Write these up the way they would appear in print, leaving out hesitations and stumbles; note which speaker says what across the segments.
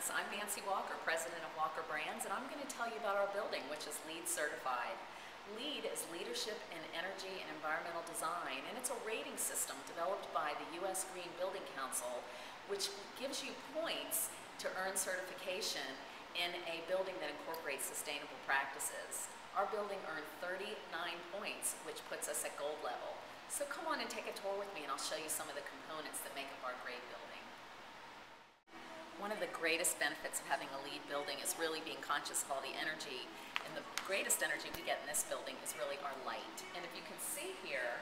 Speaker 1: Brands. I'm Nancy Walker, President of Walker Brands, and I'm going to tell you about our building, which is LEED certified. LEED is Leadership in Energy and Environmental Design, and it's a rating system developed by the U.S. Green Building Council, which gives you points to earn certification in a building that incorporates sustainable practices. Our building earned 39 points, which puts us at gold level. So come on and take a tour with me, and I'll show you some of the components that make up our great building. One of the greatest benefits of having a LEED building is really being conscious of all the energy. And the greatest energy we get in this building is really our light. And if you can see here,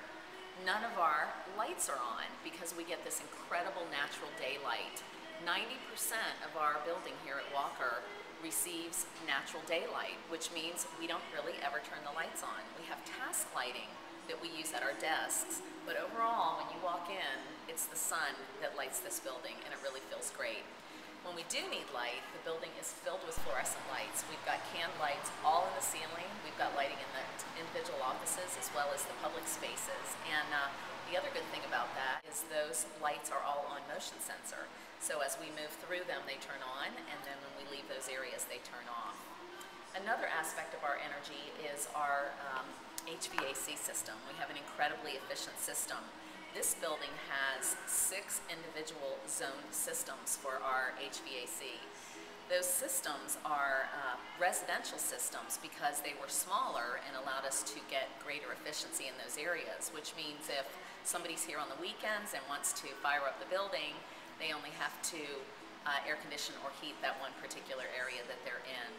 Speaker 1: none of our lights are on because we get this incredible natural daylight. 90% of our building here at Walker receives natural daylight, which means we don't really ever turn the lights on. We have task lighting that we use at our desks, but overall, when you walk in, it's the sun that lights this building, and it really feels great. When we do need light, the building is filled with fluorescent lights. We've got canned lights all in the ceiling. We've got lighting in the individual offices as well as the public spaces. And the other good thing about that is those lights are all on motion sensor. So as we move through them, they turn on, and then when we leave those areas, they turn off. Another aspect of our energy is our HVAC system. We have an incredibly efficient system. This building has 6 individual zoned systems for our HVAC. Those systems are residential systems because they were smaller and allowed us to get greater efficiency in those areas, which means if somebody's here on the weekends and wants to fire up the building, they only have to air condition or heat that one particular area that they're in.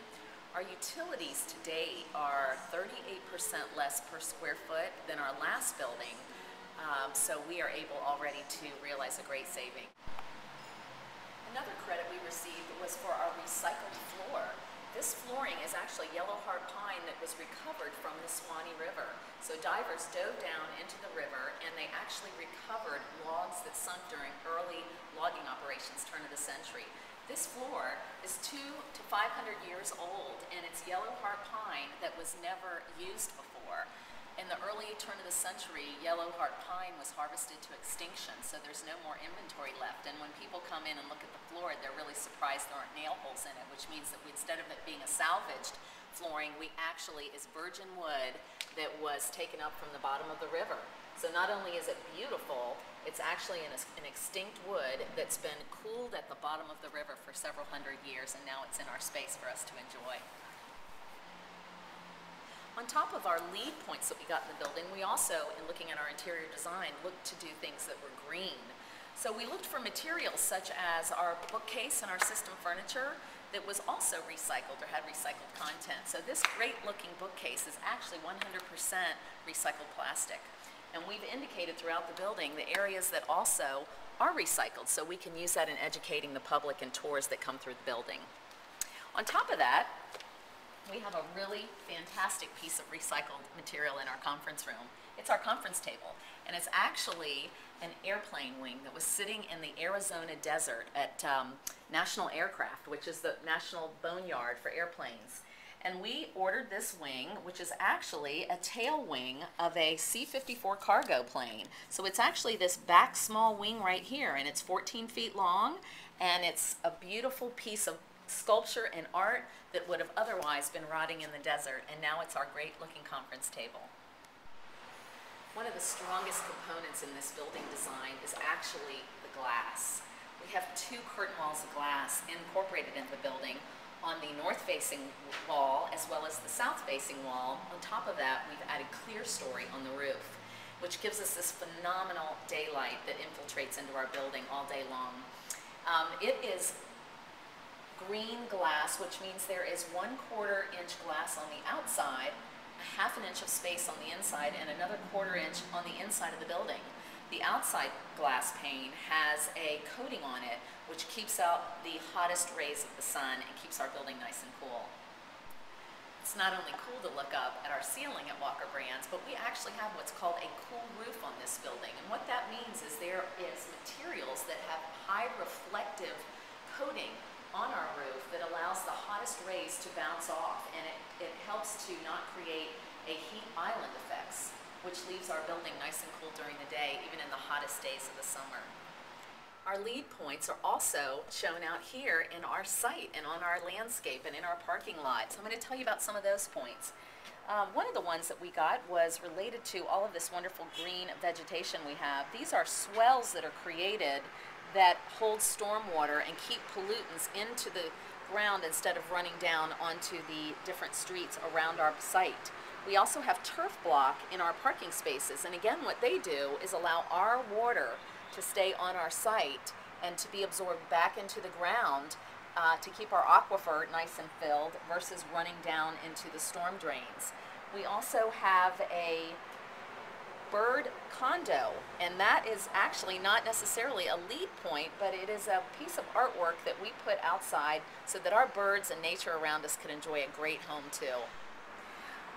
Speaker 1: Our utilities today are 38% less per square foot than our last building. So we are able already to realize a great saving. Another credit we received was for our recycled floor. This flooring is actually yellow heart pine that was recovered from the Swanee River. So divers dove down into the river and they actually recovered logs that sunk during early logging operations, turn of the century. This floor is 200 to 500 years old, and it's yellow heart pine that was never used before. In the early turn of the century, yellow heart pine was harvested to extinction, so there's no more inventory left. And when people come in and look at the floor, they're really surprised there aren't nail holes in it, which means that instead of it being a salvaged flooring, we actually is virgin wood that was taken up from the bottom of the river. So not only is it beautiful, it's actually an extinct wood that's been cooled at the bottom of the river for several hundred years, and now it's in our space for us to enjoy. On top of our LEED points that we got in the building, we also, in looking at our interior design, looked to do things that were green. So we looked for materials such as our bookcase and our system furniture that was also recycled or had recycled content. So this great looking bookcase is actually 100% recycled plastic. And we've indicated throughout the building the areas that also are recycled, so we can use that in educating the public and tours that come through the building. On top of that, we have a really fantastic piece of recycled material in our conference room. It's our conference table, and it's actually an airplane wing that was sitting in the Arizona desert at National Aircraft, which is the national boneyard for airplanes. And we ordered this wing, which is actually a tail wing of a C-54 cargo plane. So it's actually this back small wing right here, and it's 14 feet long, and it's a beautiful piece of sculpture and art that would have otherwise been rotting in the desert, and now it's our great looking conference table. One of the strongest components in this building design is actually the glass. We have 2 curtain walls of glass incorporated into the building on the north-facing wall as well as the south-facing wall. On top of that, we've added clear story on the roof, which gives us this phenomenal daylight that infiltrates into our building all day long. It is green glass, which means there is 1/4 inch glass on the outside, a 1/2 inch of space on the inside, and another 1/4 inch on the inside of the building. The outside glass pane has a coating on it which keeps out the hottest rays of the sun and keeps our building nice and cool. It's not only cool to look up at our ceiling at Walker Brands, but we actually have what's called a cool roof on this building. And what that means is there is materials that have high reflective coating on our roof that allows the hottest rays to bounce off, and it helps to not create a heat island effects, which leaves our building nice and cool during the day, even in the hottest days of the summer. Our lead points are also shown out here in our site and on our landscape and in our parking lot. So I'm going to tell you about some of those points. One of the ones that we got was related to all of this wonderful green vegetation we have. These are swells that are created that hold stormwater and keep pollutants into the ground instead of running down onto the different streets around our site. We also have turf block in our parking spaces, and again what they do is allow our water to stay on our site and to be absorbed back into the ground to keep our aquifer nice and filled versus running down into the storm drains. We also have a bird condo, and that is actually not necessarily a lead point, but it is a piece of artwork that we put outside so that our birds and nature around us could enjoy a great home too.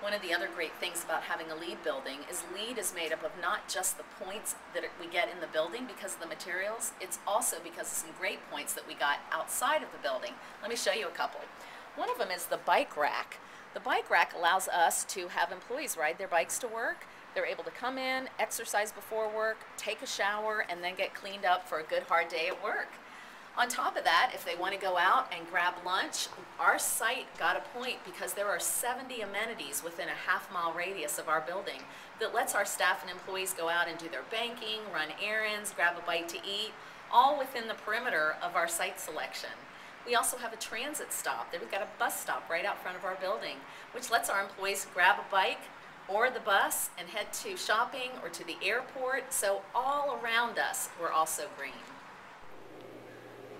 Speaker 1: One of the other great things about having a lead building is lead is made up of not just the points that we get in the building because of the materials, it's also because of some great points that we got outside of the building. Let me show you a couple. One of them is the bike rack. The bike rack allows us to have employees ride their bikes to work. They're able to come in, exercise before work, take a shower, and then get cleaned up for a good hard day at work. On top of that, if they want to go out and grab lunch, our site got a point because there are 70 amenities within a half-mile radius of our building that lets our staff and employees go out and do their banking, run errands, grab a bite to eat, all within the perimeter of our site selection. We also have a transit stop. We've got a bus stop right out front of our building, which lets our employees grab a bike or the bus and head to shopping or to the airport. So all around us, we're also green.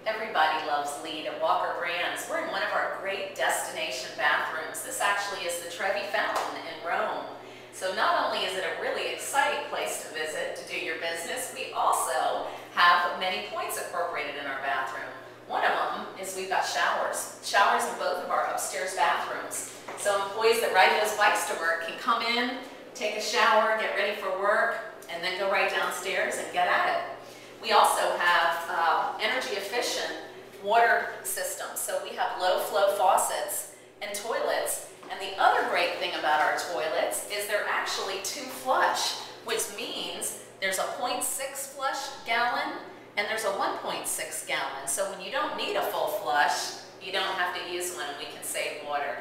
Speaker 1: Everybody loves lead at Walker Brands. We're in one of our great destination bathrooms. This actually is the Trevi Fountain in Rome. So not only is it a really exciting place to visit to do your business, we also have many points incorporated in our bathroom. One of them is we've got showers. Showers in both of our upstairs bathrooms. So employees that ride those bikes to work can come in, take a shower, get ready for work, and then go right downstairs and get at it. We also have energy efficient water systems. So we have low flow faucets and toilets. And the other great thing about our toilets is they're actually two flush, which means there's a 0.6 flush gallon and there's a 1.6 gallon. So when you don't need a full flush, you don't have to use one. We can save water.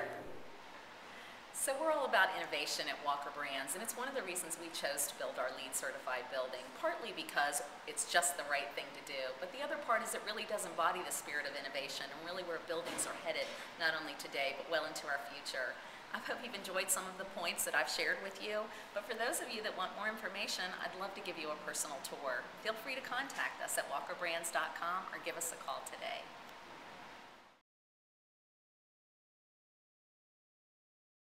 Speaker 1: So we're all about innovation at Walker Brands, and it's one of the reasons we chose to build our LEED certified building, partly because it's just the right thing to do, but the other part is it really does embody the spirit of innovation and really where buildings are headed, not only today, but well into our future. I hope you've enjoyed some of the points that I've shared with you, but for those of you that want more information, I'd love to give you a personal tour. Feel free to contact us at walkerbrands.com or give us a call today.